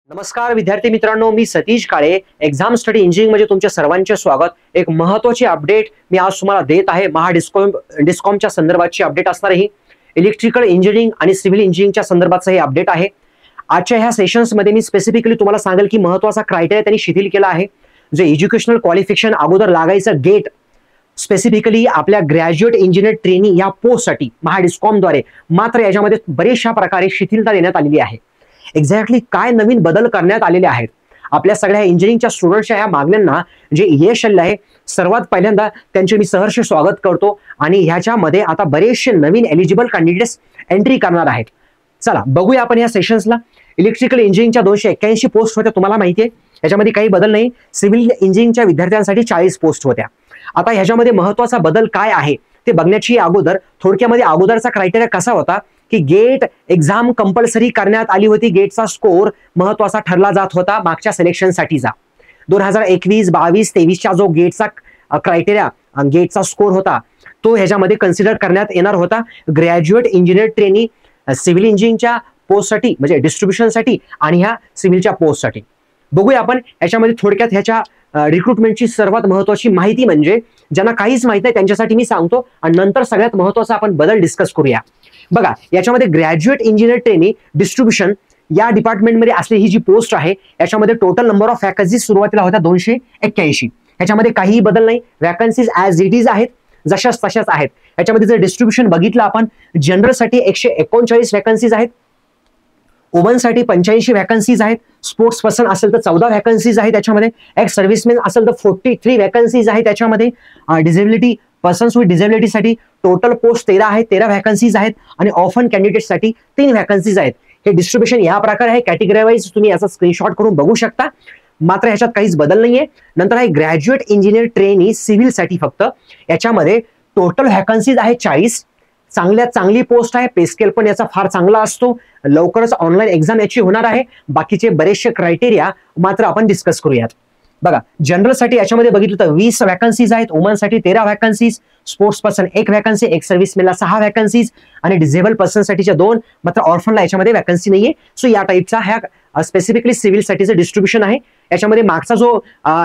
नमस्कार विद्यार्थी मित्रांनो, मी सतीश काळे. एक्झाम स्टडी इंजिनिअरिंग मध्ये तुमच्या सर्वांचे स्वागत. एक महत्त्वाची अपडेट मी आज तुम्हाला देत आहे. डिस्कॉमच्या संदर्भाची अपडेट असणार आहे. इलेक्ट्रिकल इंजिनिअरिंग आणि सिव्हिल इंजिनिअरिंगच्या संदर्भाचं हे अपडेट आहे. आजच्या ह्या सेशन्समध्ये मी स्पेसिफिकली तुम्हाला सांगेल की महत्त्वाचा क्रायटेरिया त्यांनी शिथिल केला आहे. जे एज्युकेशनल क्वालिफिकेशन अगोदर लागायचं गेट, स्पेसिफिकली आपल्या ग्रॅज्युएट इंजिनियर ट्रेनी या पोस्टसाठी महाडिस्कॉमद्वारे मात्र याच्यामध्ये बरेचशा प्रकारे शिथिलता देण्यात आलेली आहे. एक्झॅक्टली काय नवीन बदल करण्यात आलेले आहेत आपल्या सगळ्या इंजिनिअरिंगच्या स्टुडंट्सच्या ह्या मागण्यांना जे यश आले आहे, सर्वात पहिल्यांदा त्यांचे मी सहर्ष स्वागत करतो. आणि ह्याच्यामध्ये आता बरेचसे नवीन एलिजिबल कॅन्डिडेट्स एंट्री करणार आहेत. चला बघूया आपण या सेशन्सला. इलेक्ट्रिकल इंजिनिअरिंगच्या 281 पोस्ट होत्या, तुम्हाला माहिती आहे. याच्यामध्ये काही बदल नाही. सिव्हिल इंजिनिअरिंगच्या विद्यार्थ्यांसाठी 40 पोस्ट होत्या. आता ह्याच्यामध्ये महत्त्वाचा बदल काय आहे ते बघण्याची अगोदर थोडक्यामध्ये अगोदरचा क्रायटेरिया कसा होता की गेट एक्झाम कंपल्सरी करण्यात आली होती. गेटचा स्कोर महत्त्वाचा ठरला जात होता मागच्या सिलेक्शनसाठीचा. 2021, 22, 23च्या जो गेटचा क्रायटेरिया, गेटचा स्कोर होता तो ह्याच्यामध्ये कन्सिडर करण्यात येणार होता ग्रॅज्युएट इंजिनियर ट्रेनी सिव्हिल इंजिनिअरिंगच्या पोस्टसाठी, म्हणजे डिस्ट्रीब्युशनसाठी आणि ह्या सिव्हिलच्या पोस्टसाठी. बघूया आपण याच्यामध्ये थोडक्यात ह्याच्या रिक्रुटमेंटची सर्वात महत्त्वाची माहिती, म्हणजे ज्यांना काहीच माहिती आहे त्यांच्यासाठी मी सांगतो आणि नंतर सगळ्यात महत्त्वाचा आपण बदल डिस्कस करूया. बघा, याच्यामध्ये ग्रॅज्युएट इंजिनियर ट्रेनी डिस्ट्रीब्युशन या डिपार्टमेंटमध्ये असलेली ही जी पोस्ट आहे याच्यामध्ये टोटल नंबर ऑफ वॅकन्सीज सुरुवातीला होत्या 281. याच्यामध्ये काहीही बदल नाही. वॅकन्सीज ॲज इट इज आहेत, जशाच तशाच आहेत. याच्यामध्ये जर डिस्ट्रीब्युशन बघितलं आपण, जनरलसाठी 139 वॅकन्सीज आहेत, वुमनसाठी 85 वॅकन्सीज आहेत, स्पोर्ट्स पर्सन असेल तर 14 वॅकन्सीज आहेत त्याच्यामध्ये, एक्स सर्व्हिसमॅन असेल तर 43 वॅकन्सीज आहेत त्याच्यामध्ये, डिसेबिलिटी पर्सन्स विथ डिसेबिलिटीसाठी टोटल पोस्ट 13 आहेत, 13 वॅकन्सीज आहेत आणि ऑफन कॅन्डिडेटसाठी 3 वॅकन्सीज आहेत. हे डिस्ट्रीब्युशन या प्रकारे आहे. कॅटेगरी वाईज तुम्ही याचा स्क्रीनशॉट करून बघू शकता. मात्र ह्याच्यात काहीच बदल नाहीये. नंतर आहे ग्रॅज्युएट इंजिनियर ट्रेनी सिव्हिलसाठी फक्त याच्यामध्ये टोटल वॅकन्सीज आहे 40. चांगल्यात चांगली पोस्ट आहे. पे स्केल पण याचा फार चांगला असतो. लवकरच ऑनलाईन एक्झाम याची होणार आहे. बाकीचे बरेचसे क्रायटेरिया मात्र आपण डिस्कस करूयात. बघा, जनरलसाठी याच्यामध्ये बघितलं तर 20 वॅकन्सीज आहेत, वुमनसाठी 13 vacancies, sports person 1 vacancy, ex सर्व्हिसमॅनला 6 वॅकन्सीज आणि डिसेबल पर्सनसाठीच्या 2, मात्र ऑर्फनला याच्यामध्ये वॅकन्सी नाहीये. सो या टाईपचा ह्या स्पेसिफिकली सिव्हिलसाठीचं डिस्ट्रीब्युशन आहे. याच्यामध्ये मागचा जो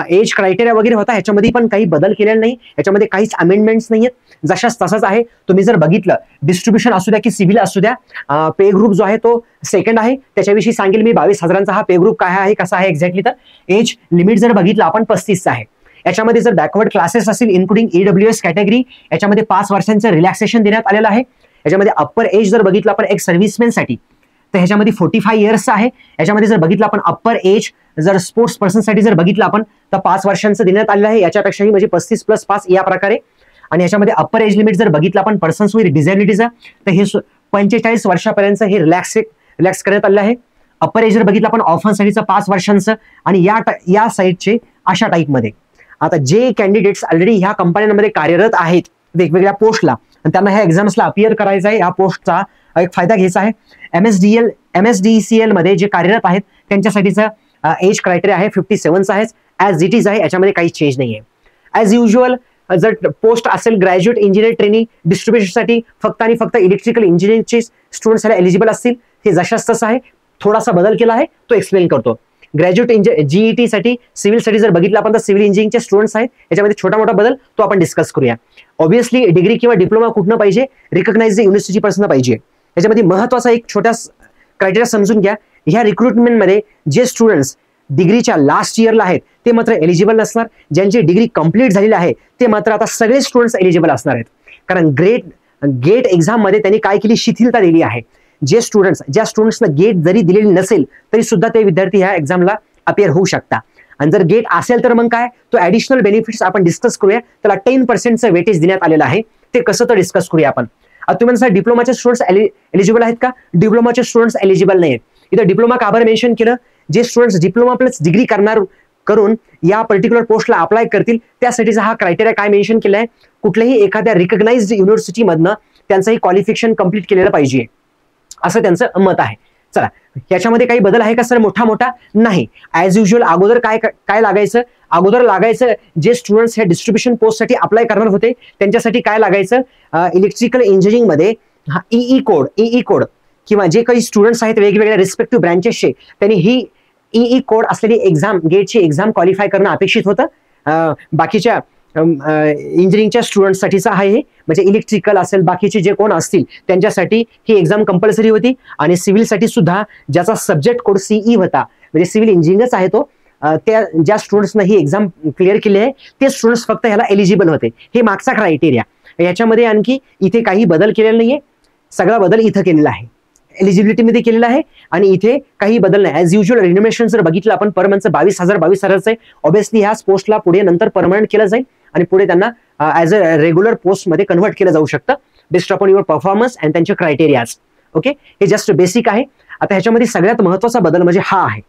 एज क्रायटेरिया वगैरे होता ह्याच्यामध्ये पण काही बदल केलेला नाही. याच्यामध्ये काहीच अमेंडमेंट्स नाहीयेत, जशाच तसाच आहे. तुम्ही जर बघितलं डिस्ट्रीब्युशन असू द्या की सिव्हिल असू द्या, पे ग्रुप जो आहे तो सेकंड आहे. त्याच्याविषयी सांगेल मी. 22,000चा हा पे ग्रुप काय आहे, कसा आहे एक्झॅक्टली. तर एज लिमिट जर बघितलं आपण 35चा आहे. याच्यामध्ये जर बॅकवर्ड क्लासेस असतील इन्क्लुडिंग EWS कॅटेगरी, याच्यामध्ये 5 वर्षांचं रिलॅक्सेशन देण्यात आलेलं आहे. याच्यामध्ये अप्पर एज जर बघितलं आपण एक्स सर्व्हिसमॅनसाठी तर ह्याच्यामध्ये 45 इयर्सचं आहे. याच्यामध्ये जर बघितलं आपण अप्पर एज जर स्पोर्ट्स पर्सनसाठी जर बघितलं आपण तर 5 वर्षांचं देण्यात आलेलं आहे. याच्यापेक्षाही म्हणजे 35 + 5 या प्रकारे. आणि याच्यामध्ये अप्पर एज लिमिट जर बघितलं आपण पर्सन्स विथ डिसेबिलिटीचं तर हे 45 वर्षापर्यंत हे रिलॅक्स करण्यात आलेलं आहे. अप्पर एज जर बघितलं आपण ऑफनसाठीचं 5 वर्षांचं आणि या साईडचे अशा टाईपमध्ये. आता जे कॅन्डिडेट्स ऑलरेडी ह्या कंपन्यांमध्ये कार्यरत आहेत वेगवेगळ्या पोस्टला आणि त्यांना ह्या एक्झाम्सला अपियर करायचं आहे, या पोस्टचा एक फायदा घ्यायचा आहे. MSDECL मध्ये जे कार्यरत आहेत त्यांच्यासाठीचं एज क्रायटेरिया आहे 57चा आहे, ॲज इट इज आहे. याच्यामध्ये काही चेंज नाही आहे. ॲज युज्युअल जर पोस्ट असेल ग्रॅज्युएट इंजिनियर ट्रेनी डिस्ट्रीब्युशनसाठी फक्त आणि फक्त इलेक्ट्रिकल इंजिनिअरिंगचे स्टुडंट्स ह्याला एलिजिबल असतील. हे जशाच तसं आहे. थोडासा बदल केला आहे तो एक्सप्लेन करतो. ग्रॅज्युएट GET साठी सिव्हिलसाठी जर बघितलं आपण तर सिव्हिल इंजिनिअरिंगचे स्टुडंट्स आहेत. याच्यामध्ये छोटा मोठा बदल तो आपण डिस्कस करूया. ऑब्व्हियसली डिग्री किंवा डिप्लोमा कुठनं पाहिजे, रिकग्नाइज्ड युनिव्हर्सिटी पासून पाहिजे. याच्यामध्ये महत्त्वाचा एक छोटा क्रायटेरिया समजून घ्या. ह्या रिक्रुटमेंटमध्ये जे स्टुडंट्स डिग्रीच्या लास्ट इयरला आहेत ते मात्र एलिजिबल नसणार. ज्यांची डिग्री कंप्लीट झालेली आहे ते मात्र आता सगळे स्टुडंट्स एलिजिबल असणार आहेत. कारण गेट एक्झाममध्ये त्यांनी काय केली, शिथिलता दिली आहे. ज्या स्टुडंट्सना गेट जरी दिलेली नसेल तरी सुद्धा ते विद्यार्थी ह्या एक्झामला अपियर होऊ शकता. आणि जर गेट असेल तर मग काय, तो ऍडिशनल बेनिफिट्स आपण डिस्कस करूया. त्याला 10% वेटेज देण्यात आलेलं आहे. ते कसं तर डिस्कस करूया आपण. तुम्ही म्हणता डिप्लोमाचे स्टुडंट्स एलिजिबल आहेत का? डिप्लोमाचे स्टुडंट्स एलिजिबल नाही आहेत. इथं डिप्लोमा का बरं मेन्शन केलं? जे स्टुडंट्स डिप्लोमा प्लस डिग्री करून या पर्टिक्युलर पोस्टला अप्लाय करतील त्यासाठीचा हा क्रायटेरिया काय मेन्शन केला आहे, कुठल्याही एखाद्या रिकग्नाइज्ड युनिव्हर्सिटीमधनं त्यांचंही क्वालिफिकेशन कंप्लीट केलेलं पाहिजे असं त्यांचं मत आहे. चला, याच्यामध्ये काही बदल आहे का सर? मोठा नाही. ॲज युज्युअल अगोदर काय लागायचं, अगोदर लागायचं जे स्टुडंट्स ह्या डिस्ट्रीब्युशन पोस्टसाठी अप्लाय करणार होते त्यांच्यासाठी काय लागायचं, इलेक्ट्रिकल इंजिनिअरिंगमध्ये EE कोड किंवा जे काही स्टुडंट्स आहेत वेगवेगळ्या रिस्पेक्टिव्ह ब्रँचेसचे त्यांनी ही ई कोड असलेली एक्झाम, गेटची एक्झाम क्वालिफाय करणं अपेक्षित होतं. बाकीच्या इंजिनिअरिंगच्या स्टुडंटसाठीचा आहे, म्हणजे इलेक्ट्रिकल असेल, बाकीचे जे कोण असतील त्यांच्यासाठी ही एक्झाम कंपल्सरी होती. आणि सिव्हिलसाठी सुद्धा ज्याचा सब्जेक्ट कोड सीई होता, म्हणजे सिव्हिल इंजिनिअरच आहे तो, त्या ज्या स्टुडंट्सना ही एक्झाम क्लिअर केली आहे ते स्टुडंट्स फक्त ह्याला एलिजिबल होते. हे मागचा क्रायटेरिया. याच्यामध्ये आणखी इथे काही बदल केलेला नाहीये, सगळा बदल इथं केलेला आहे, एलिजिबिलिटीमध्ये केलेला आहे. आणि इथे काही बदल नाही. ऍज युज्युअल रिन्युमरेशन जर बघितलं आपण पर मंथचं 22,000 आहे. ऑब्विसली ह्याच पोस्टला पुढे नंतर परमनंट केलं जाईल आणि पुढे त्यांना ऍज अ रेग्युलर पोस्ट मध्ये कन्व्हर्ट केलं जाऊ शकतं based upon your performance and त्यांचे क्रायटेरियाज. ओके, हे जस्ट बेसिक आहे. आता ह्याच्यामध्ये सगळ्यात महत्वाचा बदल म्हणजे हा आहे.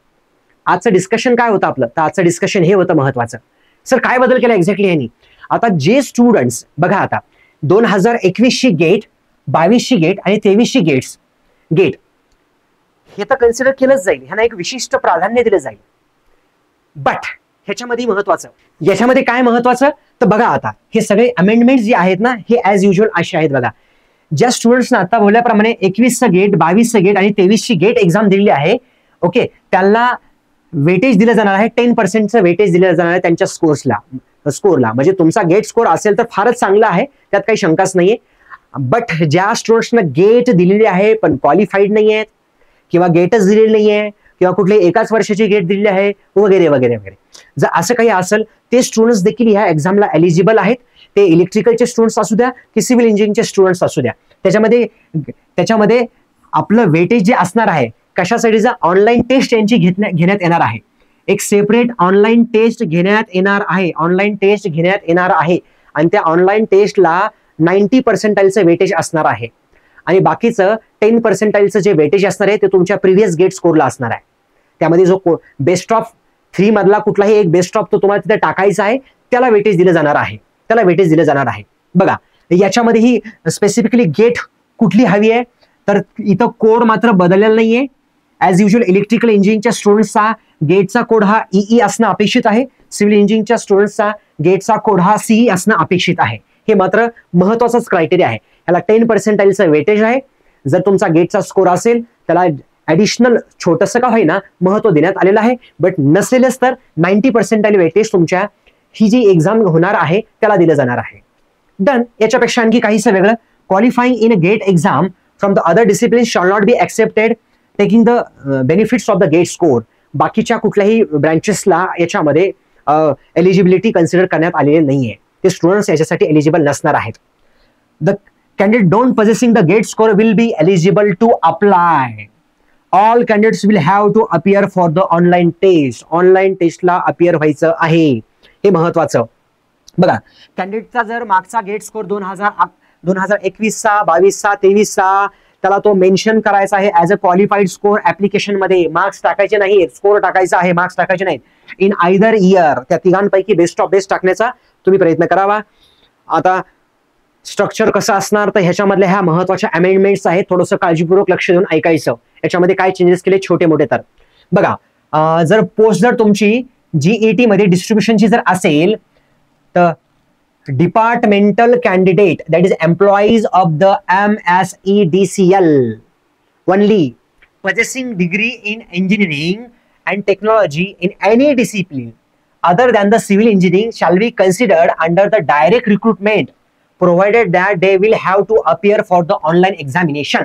आजचं डिस्कशन काय होतं आपलं, तर आजचं डिस्कशन हे होतं महत्वाचं. सर काय बदल केला एक्झॅक्टली ह्यांनी? आता जे स्टुडंट्स बघा, आता 2021ची गेट, 22ची गेट आणि 23ची गेट हे तर कन्सिडर केलंच जाईल, ह्यांना एक विशिष्ट प्राधान्य दिलं जाईल. बट ह्याच्यामध्ये महत्वाचं, याच्यामध्ये काय महत्वाचं तर बघा, आता हे सगळे अमेंडमेंट जे आहेत ना, हे ऍज युज्युअल असे आहेत. बघा, ज्या स्टुडंट्सना आता बोलल्याप्रमाणे 21चं गेट, 22चं गेट आणि 23ची गेट एक्झाम दिलेली आहे, ओके, त्यांना वेटेज दिलं जाणार आहे, 10% वेटेज दिलं जाणार आहे त्यांच्या स्कोरला. म्हणजे तुमचा गेट स्कोर असेल तर फारच चांगला आहे, त्यात काही शंकाच नाहीये. बट ज्या स्टुडंट्सना गेट दिलेली आहे पण क्वालिफाईड नाही आहेत, किंवा गेटच दिलेली नाहीये, किंवा कुठली एकाच वर्षाची गेट दिलेली आहे, वगैरे वगैरे वगैरे, जर असं काही असेल ते स्टुडंट्स देखील ह्या एक्झामला एलिजिबल आहेत. ते इलेक्ट्रिकलचे स्टुडंट्स असू द्या की सिव्हिल इंजिनिअरिंगचे स्टुडंट्स असू द्या. त्याच्यामध्ये आपलं वेटेज जे असणार आहे कशासाठीचा, ऑनलाईन टेस्ट यांची घेण्यात येणार आहे. एक सेपरेट ऑनलाईन टेस्ट घेण्यात येणार आहे. आणि त्या ऑनलाईन टेस्टला 90% वेटेज असणार आहे. आणि बाकीचं 10% जे वेटेज असणार आहे ते तुमच्या प्रिव्हियस गेट स्कोरला असणार आहे. त्यामध्ये जो बेस्ट ऑफ 3 मधला कुठलाही एक बेस्ट ऑफ तो तुम्हाला तिथे टाकायचा आहे, त्याला वेटेज दिलं जाणार आहे. बघा, याच्यामध्ये ही स्पेसिफिकली गेट कुठली हवी आहे, तर इथं कोड मात्र बदललेला नाहीये. ऍज युज्युअल इलेक्ट्रिकल इंजिनिअरिंगच्या स्टुडंट्सचा गेटचा कोड हा ई असणं अपेक्षित आहे. सिव्हिल इंजिनिअरिंगच्या स्टुडंट्सचा गेटचा कोड हा सीई असणं अपेक्षित आहे. हे मात्र महत्वाचाच क्रायटेरिया आहे. याला 10% वेटेज आहे. जर तुमचा गेटचा स्कोर असेल त्याला ऍडिशनल छोटंसं का होईना महत्व देण्यात आलेलं आहे. बट नसेलच तर 90% वेटेज तुमच्या ही जी एक्झाम होणार आहे त्याला दिलं जाणार आहे. डन. याच्यापेक्षा आणखी काहीसं वेगळं, qualifying in a GATE exam from the other discipline shall not be accepted taking the benefits of the GATE score. बाकीच्या कुठल्याही ब्रँचेसला याच्यामध्ये एलिजिबिलिटी कन्सिडर करण्यात आलेली नाहीये. ते स्टुडंट्स याच्यासाठी एलिजिबल नसणार आहेत. The candidate don't possessing the GATE score will be eligible to apply. All candidates will have to appear for the online test. Online टेस्टला अपियर व्हायचं आहे, हे महत्वाचं. बघा, कॅन्डिडेटचा जर मागचा गेट स्कोर 2021चा, 22चा, 23चा, त्याला तो मेन्शन करायचा आहे as a qualified score application मध्ये. मार्क्स टाकायचे नाहीत, स्कोर टाकायचा आहे, मार्क्स टाकायचे नाहीत. इन आयदर इयर त्या तिघांपैकी बेस्ट ऑफ बेस्ट टाकण्याचा तुम्ही प्रयत्न करावा. आता स्ट्रक्चर कसं असणार तर ह्याच्यामधल्या ह्या महत्वाच्या अमेंडमेंट्स आहेत, थोडंसं काळजीपूर्वक लक्ष देऊन ऐकायचं. याच्यामध्ये काय चेंजेस केले छोटे मोठे. तर बघा, जर पोस्ट जर तुमची जीईटी मध्ये डिस्ट्रीब्युशनची जर असेल तर departmental candidate that is employees of the MSEDCL only possessing degree in engineering and technology in any discipline other than the civil engineering shall be considered under the direct recruitment provided that they will have to appear for the online examination.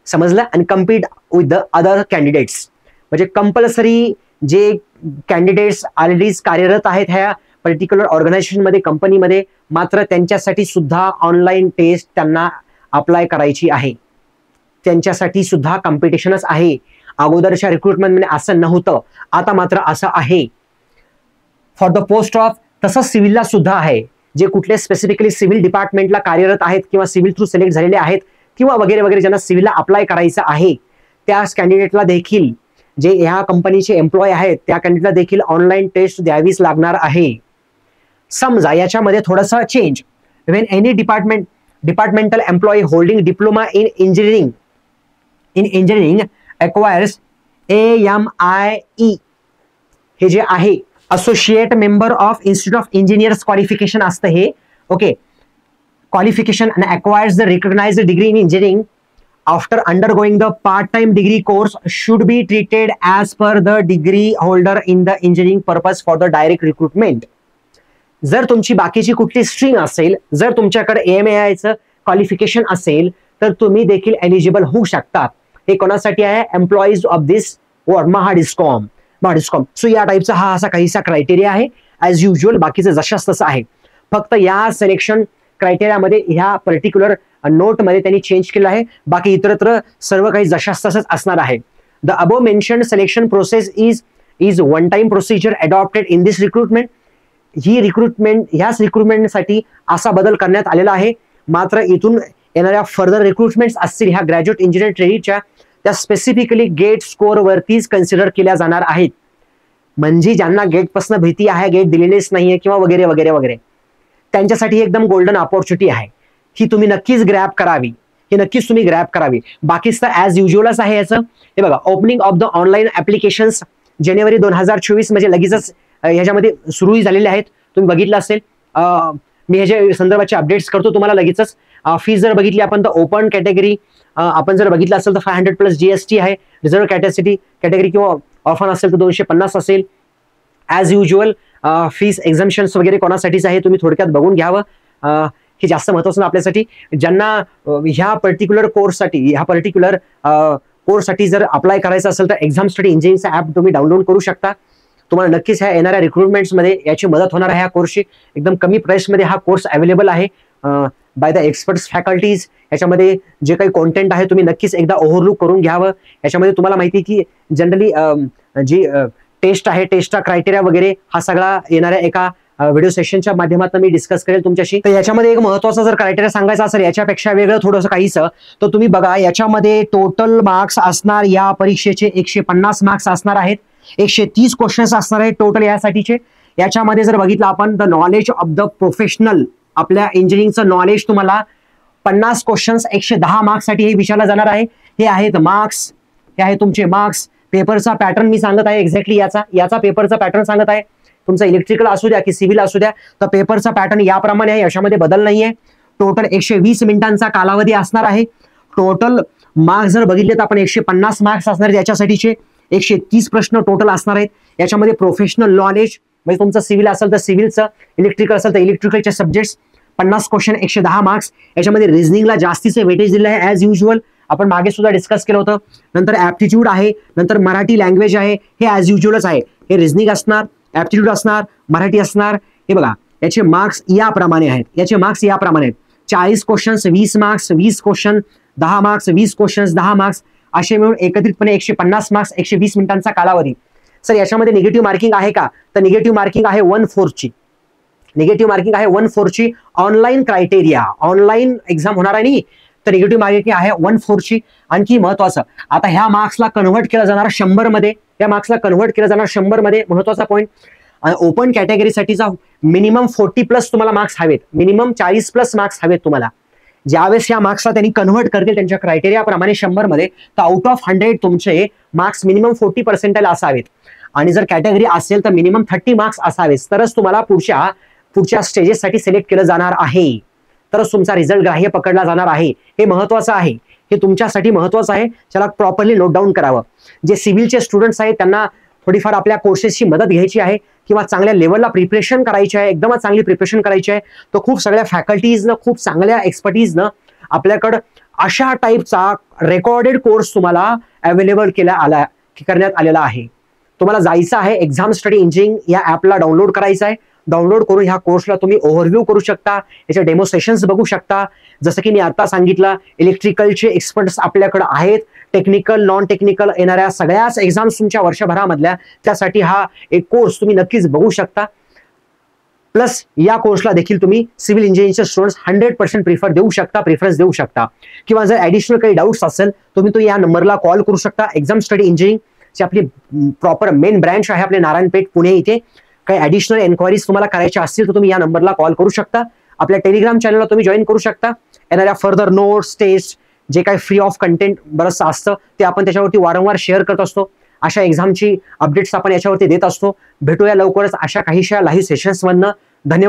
समजलं? and compete with the other candidates. म्हणजे compulsory जे candidates already कार्यरत आहेत ह्या particular organisation मध्ये, कंपनीमध्ये, मात्र त्यांच्यासाठी सुद्धा ऑनलाईन टेस्ट त्यांना अप्लाय करायची आहे. त्यांच्यासाठी सुद्धा कॉम्पिटिशनच आहे. अगोदरच्या रिक्रुटमेंटमध्ये असं नव्हतं, आता मात्र असं आहे. फॉर द पोस्ट ऑफ, तसंच सिव्हिलला सुद्धा आहे. जे कुठले स्पेसिफिकली सिव्हिल डिपार्टमेंटला कार्यरत आहेत किंवा सिव्हिल थ्रू सिलेक्ट झालेले आहेत किंवा वगैरे वगैरे ज्यांना सिव्हिलला अप्लाय करायचं आहे त्या कॅन्डिडेटला देखील, जे ह्या कंपनीचे एम्प्लॉय आहेत त्या कॅन्डिडेटला देखील ऑनलाईन टेस्ट द्यावीच लागणार आहे. समजा याच्यामध्ये थोडासा change. When any departmental employee holding diploma in engineering acquires AMIE हे जे आहे associate member of institute of engineers qualification असतं हे. ओके, क्वालिफिकेशन आणि acquires the recognized degree in engineering after undergoing the part time degree course should be treated as per the degree holder in the engineering purpose for the direct recruitment. जर तुमची बाकीची कुठली stream असेल, जर तुमच्याकडे AMAIचं qualification असेल, तर तुम्ही देखील एलिजिबल होऊ शकतात. हे कोणासाठी आहे? Employees of this Mahadiscom. So या टाईपचा हा असा काहीसा क्रायटेरिया आहे. ॲज युजल बाकीचं जशाच तसं आहे. फक्त या सिलेक्शन क्रायटेरियामध्ये ह्या पर्टिक्युलर नोटमध्ये त्यांनी चेंज केलं आहे. बाकी इतरत्र सर्व काही जशाच तसंच असणार आहे. The above mentioned selection process is one time procedure adopted in this recruitment. ह्याच रिक्रुटमेंटसाठी असा बदल करण्यात आलेला आहे. मात्र इथून येणाऱ्या फर्दर रिक्रुटमेंट्स असतील ह्या ग्रॅज्युएट इंजिनियर ट्रेडच्या, त्या स्पेसिफिकली गेट स्कोअर वरतीच कन्सिडर केल्या जाणार आहेत. म्हणजे ज्यांना गेटपासून भीती आहे, गेट दिलेलीच नाहीये किंवा वगैरे वगैरे वगैरे, त्यांच्यासाठी एकदम गोल्डन अपॉर्च्युनिटी आहे. ही तुम्ही नक्कीच ग्रॅब करावी. बाकीच तर ॲज युजलच आहे याचं. हे बघा, opening of the online applications जानेवारी 2024 म्हणजे लगेचच ह्याच्यामध्ये सुरूही झालेले आहेत. तुम्ही बघितलं असेल. मी ह्याच्या संदर्भाचे अपडेट्स करतो तुम्हाला लगेचच. फीज जर बघितली आपण तर ओपन कॅटेगरी आपण जर बघितलं असेल तर 500+ GST आहे. रिझर्व कॅटेगरी किंवा ऑफन असेल तर 250 असेल. ॲज युजल फीस एक्झम्पशन्स वगैरे कोणासाठीच आहे तुम्ही थोडक्यात बघून घ्यावं. हे जास्त महत्त्वाचं आपल्यासाठी, ज्यांना ह्या पर्टिक्युलर कोर्ससाठी जर अप्लाय करायचं असेल तर एक्झाम स्टडी इंजिनिअरिंगचा ॲप तुम्ही डाउनलोड करू शकता. तुम्हाला नक्कीच ह्या येणाऱ्या रिक्रुटमेंट्समध्ये याची मदत होणार आहे. ह्या कोर्सची एकदम कमी प्राइसमध्ये हा कोर्स अवेलेबल आहे बाय द एक्सपर्ट्स फॅकल्टीज. याच्यामध्ये जे काही कॉन्टेंट आहे तुम्ही नक्कीच एकदा ओव्हरलुक करून घ्यावं. याच्यामध्ये तुम्हाला माहिती की जनरली जी टेस्ट आहे, टेस्टचा क्रायटेरिया वगैरे हा सगळा येणाऱ्या एका व्हिडिओ सेशनच्या माध्यमातून मी डिस्कस करेल तुमच्याशी. तर याच्यामध्ये एक महत्त्वाचा जर क्रायटेरिया सांगायचा असेल याच्यापेक्षा वेगळं थोडंसं काहीसं, तर तुम्ही बघा याच्यामध्ये टोटल मार्क्स असणार या परीक्षेचे 150 मार्क्स असणार आहेत. 130 क्वेश्चन्स असणार आहेत टोटल यासाठीचे. याच्यामध्ये जर बघितलं आपण the knowledge of the professional, आपल्या इंजिनिअरिंगचं नॉलेज तुम्हाला 50 क्वेश्चन्स 110 मार्क्ससाठी हे विचारलं जाणार आहे. हे आहेत मार्क्स, हे आहे तुमचे मार्क्स. पेपरचा पॅटर्न मी सांगत आहे एक्झॅक्टली याचा पेपरचा पॅटर्न सांगत आहे. तुमचा इलेक्ट्रिकल असू द्या की सिव्हिल असू द्या, तर पेपरचा पॅटर्न याप्रमाणे आहे. याच्यामध्ये बदल नाहीये. टोटल 120 मिनिटांचा कालावधी असणार आहे. टोटल मार्क्स जर बघितले तर आपण 150 मार्क्स असणार आहेत. याच्यासाठीचे 130 प्रश्न टोटल असणार आहेत. याच्यामध्ये प्रोफेशनल नॉलेज म्हणजे तुमचं सिव्हिल असेल तर सिव्हिलचं, इलेक्ट्रिकल असेल तर इलेक्ट्रिकलचे सब्जेक्ट्स 50 क्वेश्चन 110 मार्क्स. याच्यामध्ये रिझनिंगला जास्तीचे वेटेज दिलं आहे ॲज युजल. आपण मागे सुद्धा डिस्कस केलं होतं. नंतर ऍप्टिट्यूड आहे, नंतर मराठी लँग्वेज आहे. हे ॲज युजलच आहे. हे रिझनिंग असणार, ऍप्टिट्यूड असणार, मराठी असणार. हे बघा याचे मार्क्स याप्रमाणे आहेत. 40 questions 20 marks, 20 question 10 marks, 20 questions 10 marks, असे मिळून एकत्रितपणे 150 मार्क्स, 120 मिनिटांचा कालावधी. सर याच्यामध्ये निगेटिव्ह मार्किंग आहे का? तर निगेटिव्ह मार्किंग आहे 1/4 ची. ऑनलाईन क्रायटेरिया, ऑनलाईन एक्झाम होणार आहे नाही, तर निगेटिव्ह मार्किंग आहे 1/4 ची. आणखी महत्वाचं, आता ह्या मार्क्सला कन्व्हर्ट केलं जाणार 100 मध्ये. महत्वाचा पॉईंट, ओपन कॅटेगरीसाठीचा मिनिमम 40+ तुम्हाला मार्क्स हवेत. मिनिमम 40+ मार्क्स हवेत तुम्हाला. ज्यावेळेस या मार्क्सला त्यांनी कन्व्हर्ट करतील त्यांच्या क्रायटेरियाप्रमाणे 100 मध्ये, तर आउट ऑफ 100 तुमचे मार्क्स मिनिमम 40% असावेत. आणि जर कॅटेगरी असेल तर मिनिमम 30 मार्क्स असावेत. तरच तुम्हाला पुढच्या स्टेजेससाठी सिलेक्ट केलं जाणार आहे. तरच तुमचा रिझल्ट ग्राह्य पकडला जाणार आहे. हे महत्वाचं आहे. हे तुमच्यासाठी महत्वाचं आहे. त्याला प्रॉपरली नोट डाऊन करावं. जे सिव्हिलचे स्टुडंट्स आहेत त्यांना थोडीफार आपल्या कोर्सेसची मदत घ्यायची आहे किंवा चांगल्या लेवलला प्रिपरेशन करायची आहे, एकदमच चांगली प्रिपरेशन करायची आहे, तर खूप सगळ्या फॅकल्टीजनं, खूप चांगल्या एक्सपर्टीजनं आपल्याकडं अशा टाईपचा रेकॉर्डेड कोर्स तुम्हाला अवेलेबल करण्यात आलेला आहे. तुम्हाला जायचं आहे एक्झाम स्टडी इंजिनिअरिंग या ॲपला डाउनलोड करायचं आहे. डाउनलोड करून ह्या कोर्सला तुम्ही ओव्हरव्ह्यू करू शकता, याचे डेमो सेशन्स बघू शकता. जसं की मी आता सांगितलं, इलेक्ट्रिकलचे एक्सपर्ट्स आपल्याकडे आहेत. टेक्निकल, नॉन टेक्निकल येणाऱ्या सगळ्याच एक्झाम्स तुमच्या वर्षभरामधल्या, त्यासाठी हा एक कोर्स तुम्ही नक्कीच बघू शकता. प्लस या कोर्सला देखील तुम्ही सिव्हिल इंजिनिअरिंगचे स्टुडंट्स 100% प्रेफरन्स देऊ शकता. किंवा जर ॲडिशनल काही डाऊट्स असेल तुम्ही तो या नंबरला कॉल करू शकता. एक्झाम स्टडी इंजिनिअरिंग ची आपली प्रॉपर मेन ब्रँच आहे आपले नारायणपेठ पुणे इथे. काही ॲडिशनल एन्क्वायरीज तुम्हाला करायच्या असतील तर तुम्ही या नंबरला कॉल करू शकता. आपल्या टेलिग्राम चॅनलला तुम्ही जॉईन करू शकता. येणाऱ्या फर्दर नोट्स, टेस्ट, जे काही फ्री ऑफ कंटेंट बरंचसं असतं ते आपण त्याच्यावरती वारंवार शेअर करत असतो. अशा एक्झामची अपडेट्स आपण याच्यावरती देत असतो. भेटूया लवकरच अशा काहीशा लाईव्ह सेशन्समधनं.